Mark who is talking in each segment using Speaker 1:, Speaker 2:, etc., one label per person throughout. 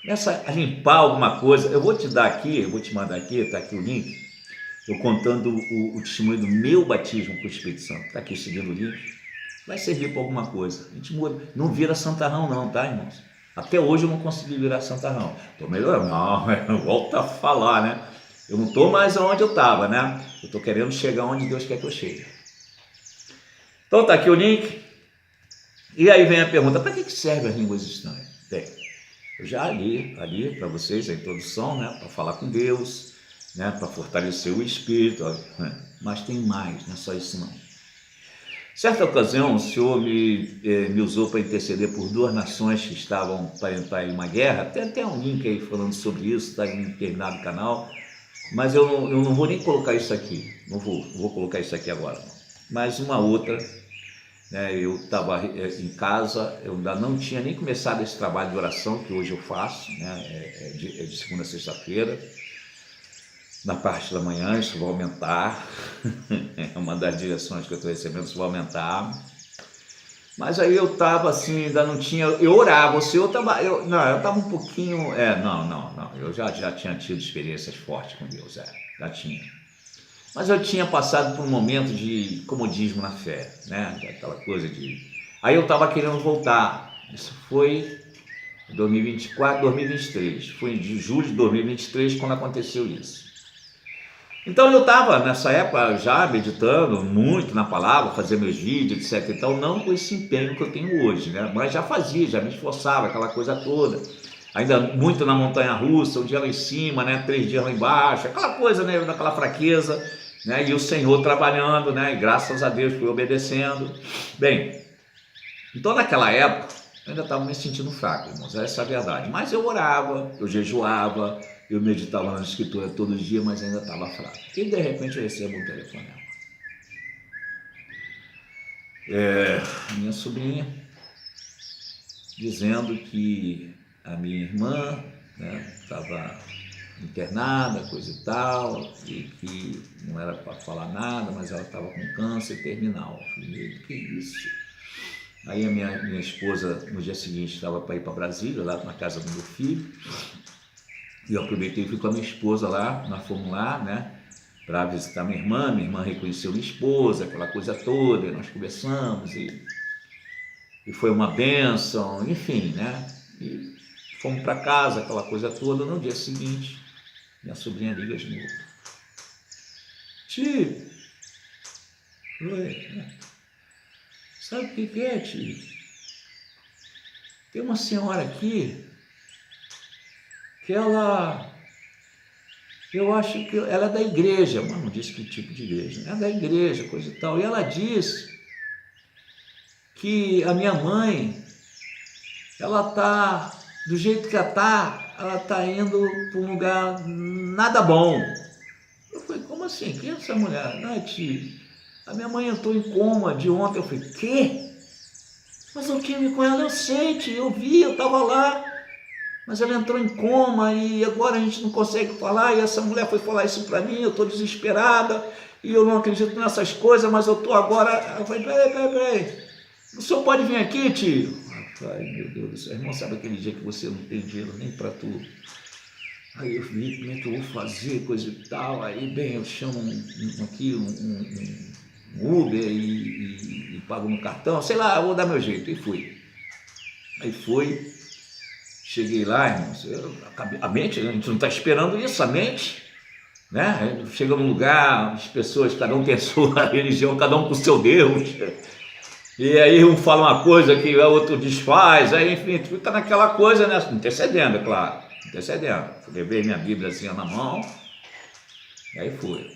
Speaker 1: começa a limpar alguma coisa. Eu vou te dar aqui, eu vou te mandar aqui, está aqui o link, eu contando o testemunho do meu batismo com o Espírito Santo. Está aqui seguindo o link. Vai servir para alguma coisa. A gente muda. Não vira santarrão não, tá, irmãos? Até hoje eu não consegui virar santarrão. Estou melhorando. Não, volta a falar, né? Eu não estou mais onde eu estava, né? Eu estou querendo chegar onde Deus quer que eu chegue. Então tá aqui o link. E aí vem a pergunta, para que serve as línguas estranhas? Bem, eu já li para vocês a introdução, né? Para falar com Deus, né? Para fortalecer o espírito, né? Mas tem mais, não é só isso não. Certa ocasião, o Senhor me usou para interceder por duas nações que estavam para entrar em uma guerra. Tem até um link aí falando sobre isso, está em um determinado canal. Mas eu não vou nem colocar isso aqui. Não vou colocar isso aqui agora. Não. Mas uma outra, né, eu estava em casa, eu ainda não tinha nem começado esse trabalho de oração que hoje eu faço, né, é de segunda a sexta-feira. Na parte da manhã, isso vai aumentar. É uma das direções que eu estou recebendo, isso vai aumentar. Mas aí eu estava assim, ainda não tinha. Eu orava, eu estava um pouquinho. Eu já tinha tido experiências fortes com Deus, já tinha. Mas eu tinha passado por um momento de comodismo na fé, né? Aquela coisa de. Aí eu estava querendo voltar. Isso foi 2024, 2023. Foi em julho de 2023 quando aconteceu isso. Então eu estava nessa época já meditando muito na palavra, fazia meus vídeos, etc. Então não com esse empenho que eu tenho hoje, né? Mas já fazia, já me esforçava, aquela coisa toda. Ainda muito na montanha russa, um dia lá em cima, né? 3 dias lá embaixo, aquela coisa, né? Daquela fraqueza, né? E o Senhor trabalhando, né? E graças a Deus fui obedecendo. Bem, então naquela época eu ainda estava me sentindo fraco, irmãos, essa é a verdade. Mas eu orava, eu jejuava, eu meditava na escritura todo dia, mas ainda estava fraco. E de repente eu recebo um telefonema. Minha sobrinha dizendo que a minha irmã estava internada, coisa e tal, e que não era para falar nada, mas ela estava com câncer terminal. Eu falei, que isso? Aí a minha esposa, no dia seguinte, estava para ir para Brasília, lá na casa do meu filho. E eu aproveitei e fui com a minha esposa lá, nós fomos lá, né, para visitar minha irmã reconheceu minha esposa, aquela coisa toda, nós conversamos e foi uma bênção, enfim, né, e fomos para casa, aquela coisa toda. No dia seguinte, minha sobrinha liga de novo. Tio, oi, sabe o que é, tio? Tem uma senhora aqui que ela, eu acho que ela é da igreja, mas não disse que tipo de igreja, é da igreja, coisa e tal, e ela disse que a minha mãe, ela tá, do jeito que ela tá indo para um lugar nada bom. Eu falei, como assim? Quem é essa mulher? Não, tio, a minha mãe entrou em coma de ontem. Eu falei, quê? Mas eu tive com ela, eu sei, tio, eu vi, eu estava lá. Mas ela entrou em coma e agora a gente não consegue falar, e essa mulher foi falar isso para mim, eu estou desesperada, e eu não acredito nessas coisas, mas eu estou agora. Eu falei, peraí, o senhor pode vir aqui, tio? Ai, meu Deus do céu, irmão, sabe aquele dia que você não tem dinheiro nem para tudo? Aí eu vi como é que eu vou fazer, coisa e tal, aí bem, eu chamo um Uber e pago no cartão, sei lá, eu vou dar meu jeito, e fui. Aí foi. Cheguei lá, irmãos, a mente, a gente não está esperando isso, a mente, né? Chega num lugar, as pessoas, cada um tem a sua religião, cada um com o seu Deus, e aí um fala uma coisa que o outro desfaz, aí enfim, fica naquela coisa, né? Intercedendo, é claro, intercedendo. Levei minha Bíblia assim na mão, e aí fui.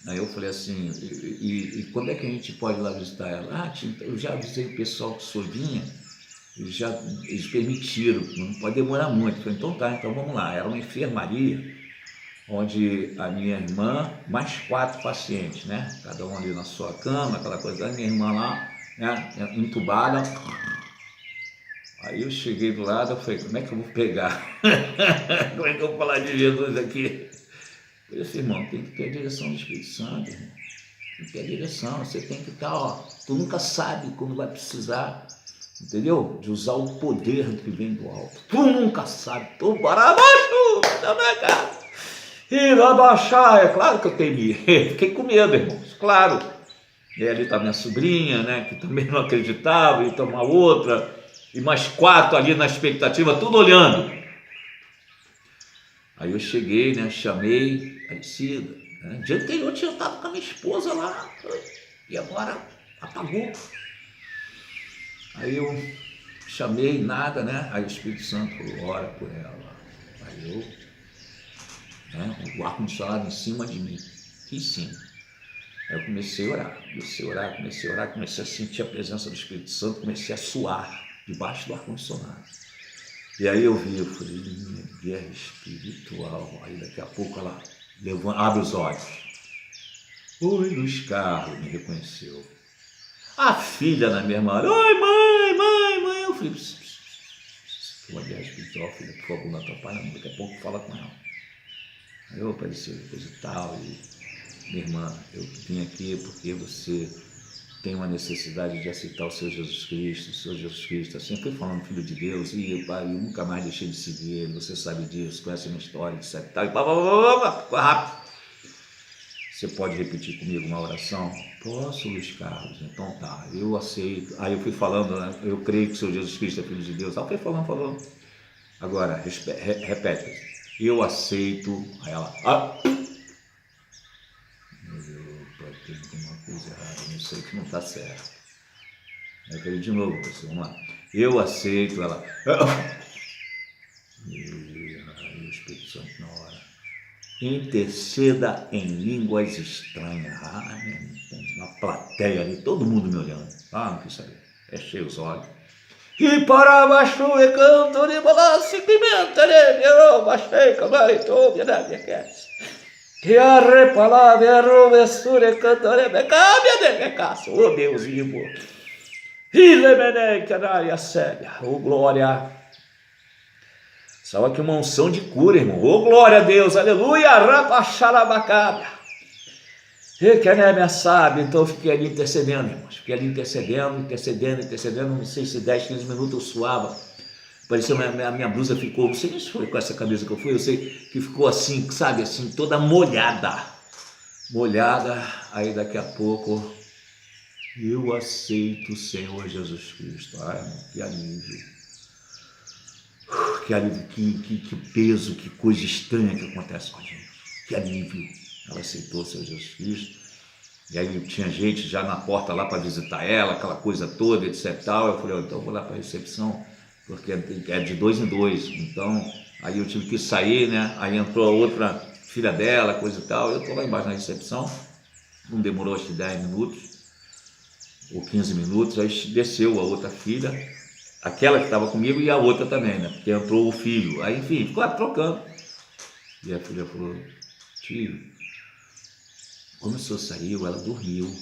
Speaker 1: Aí eu falei assim, e quando é que a gente pode ir lá visitar ela? Eu já avisei o pessoal que o senhor vinha, eles permitiram, não pode demorar muito. Eu falei, então tá, então vamos lá. Era uma enfermaria, onde a minha irmã, mais 4 pacientes, né? Cada um ali na sua cama, aquela coisa da minha irmã lá, né? Entubada. Aí eu cheguei do lado, eu falei, como é que eu vou pegar? Como é que eu vou falar de Jesus aqui? Eu falei assim, irmão, tem que ter a direção do Espírito Santo, irmão. Tem que ter a direção, você tem que estar, ó, tu nunca sabe quando vai precisar. entendeu? De usar o poder que vem do alto. Tu nunca sabe, tu para baixo, da minha casa. E vai baixar, é claro que eu temi, fiquei com medo, irmãos, claro. E ali está minha sobrinha, né, que também não acreditava, e uma outra, e mais 4 ali na expectativa, tudo olhando. Aí eu cheguei, né, chamei a Cida. Né, dia anterior eu tinha estado com a minha esposa lá, e agora apagou. Aí eu chamei, nada, né, aí o Espírito Santo falou, ora por ela. Aí eu, né, o ar-condicionado em cima de mim, em cima. Aí eu comecei a orar, comecei a sentir a presença do Espírito Santo, comecei a suar debaixo do ar-condicionado. E aí eu falei, minha guerra espiritual. Aí daqui a pouco ela abre os olhos. Oi, Luiz Carlos, me reconheceu. A filha da minha irmã, oi, mãe. Eu falei, uma guerra espiritual, filha, por favor, não atrapalha, daqui a pouco fala com ela. Aí eu apareci, coisa e tal, e minha irmã, eu vim aqui porque você tem uma necessidade de aceitar o Senhor Jesus Cristo, eu sempre fui falando filho de Deus, e eu nunca mais deixei de seguir ele, você sabe disso, conhece a minha história, etc. E tal, e rápido. Você pode repetir comigo uma oração? Posso, Luiz Carlos? Então tá, eu aceito. Aí eu fui falando, né? Eu creio que o Senhor Jesus Cristo é filho de Deus. Aí eu fui falando. Agora, repete. Eu aceito. Aí ela, tem alguma coisa errada, não sei que não está certo. Aí eu falei de novo, pessoal, vamos lá. Eu aceito, ela. E aí o Espírito Santo na hora. Interceda em línguas estranhas. Uma plateia ali, todo mundo me olhando. Não quis saber. Fechei os olhos. E para baixo e canto de balanço e pimenta, né? Eu baixei, camarito, minha casa. E a repalada e a rovessura cantaré becábia de becaço, oh Deus vivo. E lemenei que a séria, oh glória. Só que uma unção de cura, irmão, oh glória a Deus, aleluia, rapaxarabacábia. E que nem me sabe, então eu fiquei ali intercedendo, irmãos, fiquei ali intercedendo, não sei se 10, 15 minutos eu suava. Pareceu minha blusa ficou, não sei nem se foi com essa camisa que eu fui, eu sei que ficou assim, sabe, assim, toda molhada. Aí daqui a pouco, eu aceito o Senhor Jesus Cristo. Ai, irmão, que alívio. Que alívio, que peso, que coisa estranha que acontece com a gente. Que alívio. Ela aceitou o Senhor Jesus Cristo. E aí tinha gente já na porta lá para visitar ela, aquela coisa toda, etc. Tal. Eu falei, então eu vou lá para a recepção, porque é de 2 em 2, então aí eu tive que sair, né, aí entrou a outra filha dela, coisa e tal, eu estou lá embaixo na recepção, não demorou acho que 10 minutos, ou 15 minutos, aí desceu a outra filha, aquela que estava comigo e a outra também, né, porque entrou o filho, aí enfim, ficou trocando, e a filha falou, tio, quando o senhor saiu, ela dormiu.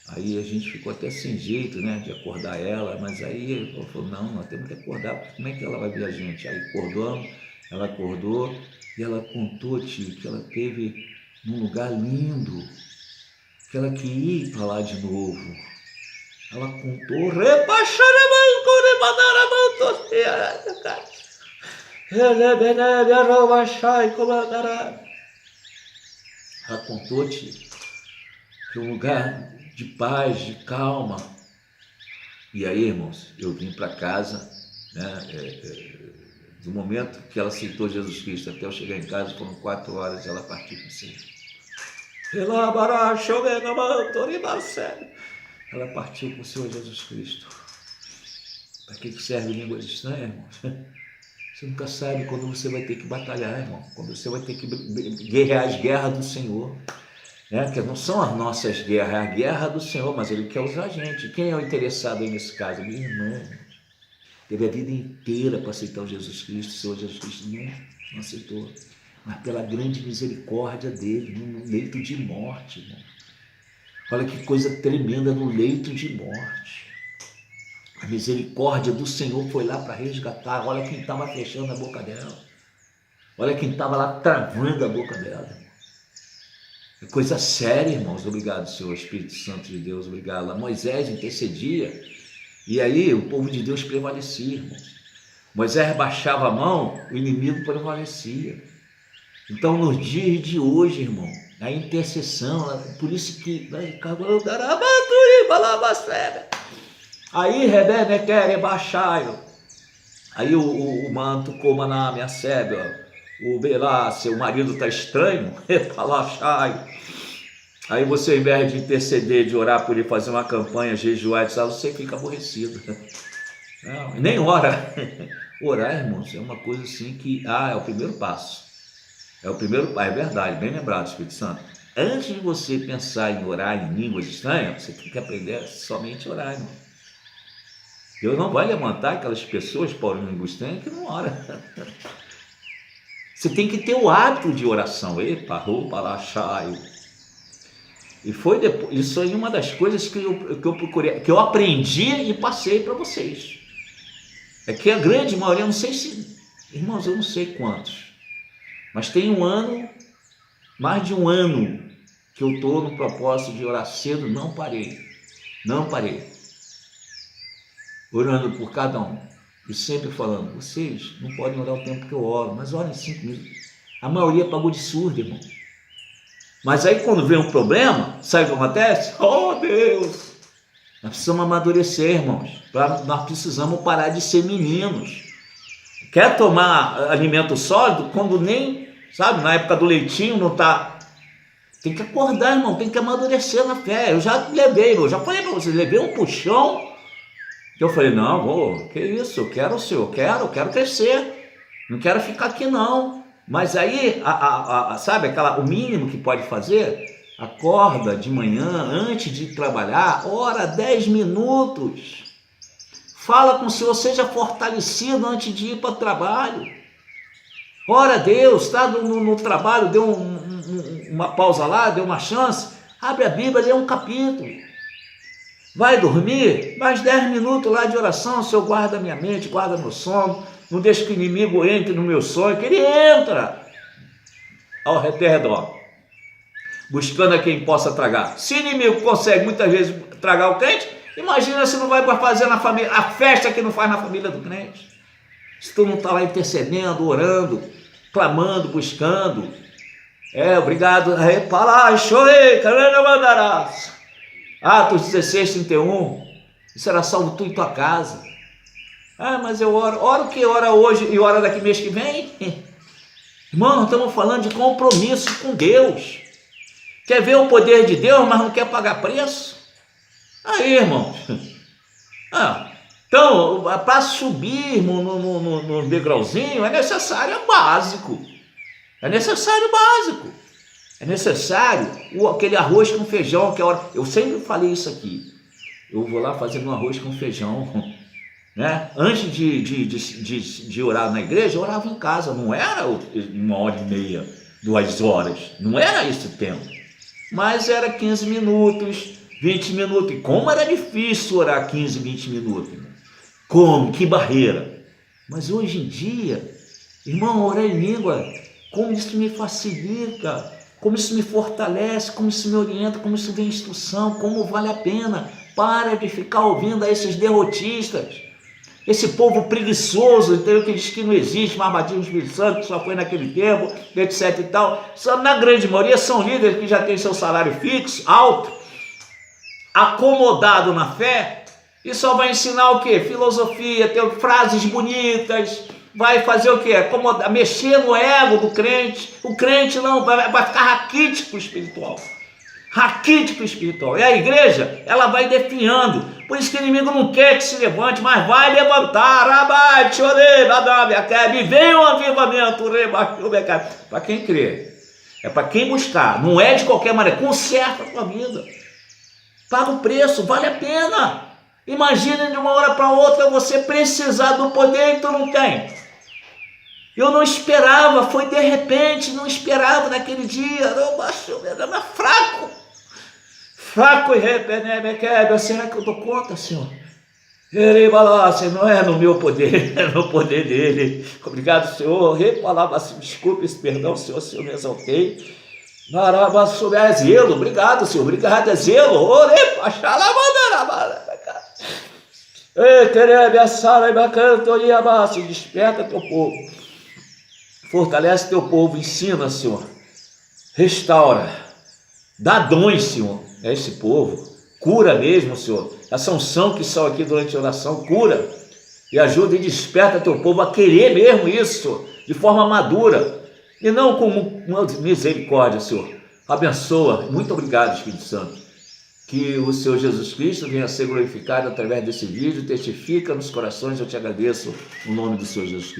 Speaker 1: Aí a gente ficou até sem jeito, né, de acordar ela, mas aí ela falou, não, nós temos que acordar, porque como é que ela vai ver a gente? Aí acordamos, ela acordou e ela contou, tio, que ela teve num lugar lindo, que ela queria ir para lá de novo. Ela contou, ela contou, tio, que um lugar de paz, de calma. E aí, irmãos, eu vim para casa, né, do momento que ela aceitou Jesus Cristo até eu chegar em casa, foram 4 horas e ela partiu com o Senhor. Ela partiu com o Senhor Jesus Cristo. Para que serve línguas estranhas, irmãos? Você nunca sabe quando você vai ter que batalhar, irmão. Quando você vai ter que guerrear as guerras do Senhor. Que não são as nossas guerras, é a guerra do Senhor, mas Ele quer usar a gente. Quem é o interessado aí nesse caso? Minha irmã. Teve a vida inteira para aceitar o Jesus Cristo, o Senhor Jesus Cristo não aceitou. Mas pela grande misericórdia dele, no leito de morte, irmão. Olha que coisa tremenda, no leito de morte. A misericórdia do Senhor foi lá para resgatar. Olha quem estava fechando a boca dela. Olha quem estava lá travando a boca dela. É coisa séria, irmãos. Obrigado, Senhor Espírito Santo de Deus. Obrigado. Moisés intercedia E aí o povo de Deus prevalecia, irmão. Moisés baixava a mão, o inimigo prevalecia. Então, nos dias de hoje, irmão, a intercessão, por isso que aí Rebebe quer baixar, aí o manto coma na minha sebe, o Belá, seu marido está estranho, aí você, ao invés de interceder, de orar por ele, fazer uma campanha, jejuar, você fica aborrecido. Não, nem ora. Orar, irmãos, é uma coisa assim que, é o primeiro passo. É o primeiro passo, é verdade, bem lembrado, Espírito Santo. Antes de você pensar em orar em línguas estranhas, você tem que aprender somente a orar, irmão. Deus não vai levantar aquelas pessoas, Paulo, em língua estranha, que não ora. Você tem que ter o hábito de oração. E foi depois, isso aí é uma das coisas que eu procurei, que eu aprendi e passei para vocês. É que a grande maioria, não sei se, irmãos, eu não sei quantos, mas tem mais de um ano que eu estou no propósito de orar cedo, não parei, orando por cada um, e sempre falando, vocês não podem orar o tempo que eu oro, mas orem 5 minutos. A maioria pagou de surdo, irmão. Mas aí quando vem um problema, sabe o que acontece? Oh Deus! Nós precisamos amadurecer, irmãos. Nós precisamos parar de ser meninos. Quer tomar alimento sólido quando nem, sabe, na época do leitinho não está. Tem que acordar, irmão, tem que amadurecer na fé. Eu já falei para vocês, levei um puxão. Eu falei, não, que isso, eu quero quero crescer. Não quero ficar aqui não. Mas aí, sabe, o mínimo que pode fazer, acorda de manhã, antes de trabalhar, ora 10 minutos, fala com o Senhor, seja fortalecido antes de ir para o trabalho, ora a Deus, está no trabalho, deu uma pausa lá, deu uma chance, abre a Bíblia, lê um capítulo, vai dormir, mais 10 minutos lá de oração, Senhor, guarda minha mente, guarda meu sono, não deixe que o inimigo entre no meu sonho, que ele entra ao redor, buscando a quem possa tragar. Se o inimigo consegue muitas vezes tragar o crente, imagina se não vai fazer na família, a festa que não faz na família do crente. Se tu não está lá intercedendo, orando, clamando, buscando. Obrigado. Atos 16, 31. Será salvo tu e tua casa. Mas eu oro. Ora o que? Ora hoje e ora daqui mês que vem? Irmão, estamos falando de compromisso com Deus. Quer ver o poder de Deus, mas não quer pagar preço? Aí, irmãos. Então, para subir, irmão, no degrauzinho, é necessário básico. É necessário aquele arroz com feijão, que eu sempre falei isso aqui. Eu vou lá fazer um arroz com feijão, né? Antes de orar na igreja, eu orava em casa. Não era 1h30, 2 horas. Não era esse tempo. Mas era 15 minutos, 20 minutos. E como era difícil orar 15, 20 minutos. Como? Que barreira. Mas hoje em dia, irmão, orar em língua, como isso me facilita, como isso me fortalece, como isso me orienta, como isso vem instrução, como vale a pena. Para de ficar ouvindo a esses derrotistas, esse povo preguiçoso, entendeu? Que diz que não existe mais batismo do Espírito Santo, que só foi naquele tempo, etc e tal. Na grande maioria são líderes que já têm seu salário fixo, alto, acomodado na fé, e só vai ensinar o quê? Filosofia, ter frases bonitas, vai fazer o quê? Mexer no ego do crente. O crente não, vai ficar raquítico espiritual. E a igreja, ela vai definhando. Por isso que o inimigo não quer que se levante, mas vai levantar. E vem um avivamento. Para quem crê, é para quem buscar. Não é de qualquer maneira. Conserta a tua vida, paga o preço, vale a pena. Imagina de uma hora para outra você precisar do poder que tu não tem. Eu não esperava, foi de repente, não esperava naquele dia. Eu era fraco e repenemequebe. Será que eu dou conta, Senhor? Não é no meu poder, é no poder dele. Obrigado, Senhor. Desculpe esse perdão, Senhor, se eu me exaltei. É zelo, obrigado, Senhor. Obrigado, é zelo. Ei, querebe, assara e bacantoria, abaço, desperta teu povo, fortalece teu povo, ensina, Senhor, restaura, dá dons, Senhor, a esse povo, cura mesmo, Senhor, essa unção que saiu aqui durante a oração, cura, e ajuda e desperta teu povo a querer mesmo isso, de forma madura, e não com misericórdia, Senhor, abençoa, muito obrigado, Espírito Santo, que o Senhor Jesus Cristo venha a ser glorificado através desse vídeo, testifica nos corações, eu te agradeço, no nome do Senhor Jesus Cristo.